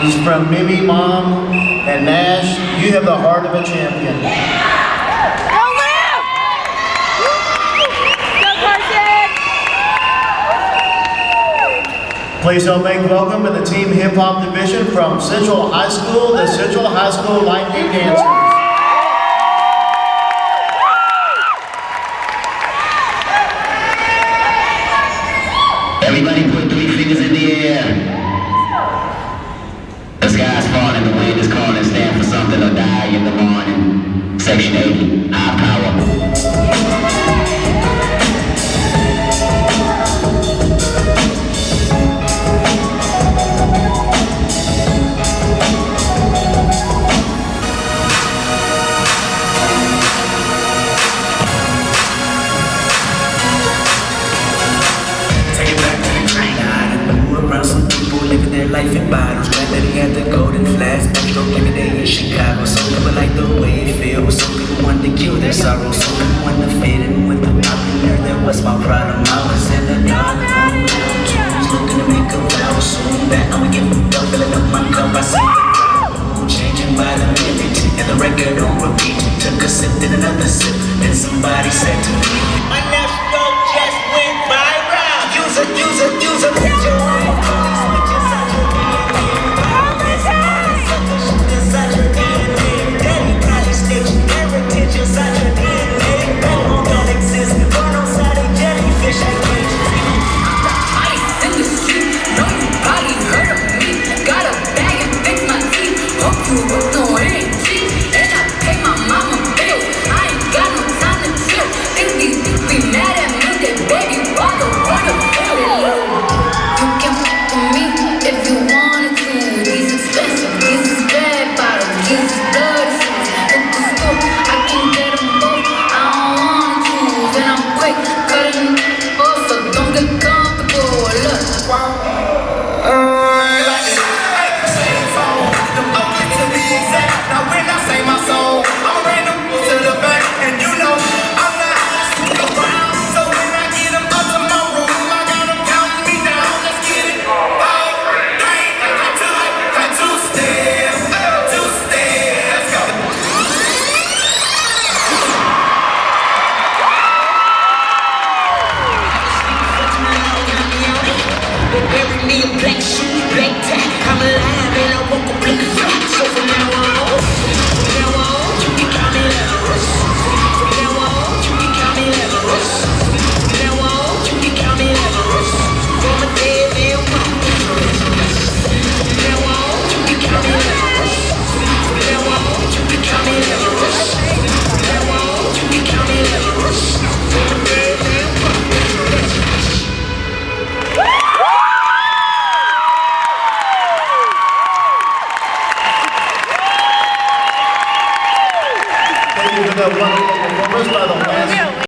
This is from Mimi, Mom, and Nash. You have the heart of a champion. Please help make welcome to the Team Hip Hop Division from Central High School, the Central High School Lightning Dancers. Everybody put 3 fingers in the air. The sky's falling, the wind is calling, stand for something or die in the morning. Section 80, high power. Living their life in bottles, glad that he had the golden flask. Backstroke every day in Chicago. Some people like the way it feels. Some people want to kill their sorrow. Some people want to fit in with the popular. That was my problem. I was in the dark room. Tunes looking to make a vow soon. That I'ma give them up, filling up my cup. I see the crowd changing by the minute, and the record on repeat. Took a sip, then another sip, then somebody said to me, my next stroke just went viral. Use a picture on my phone. Black shoes, black tie, I'm alive and I woke up in the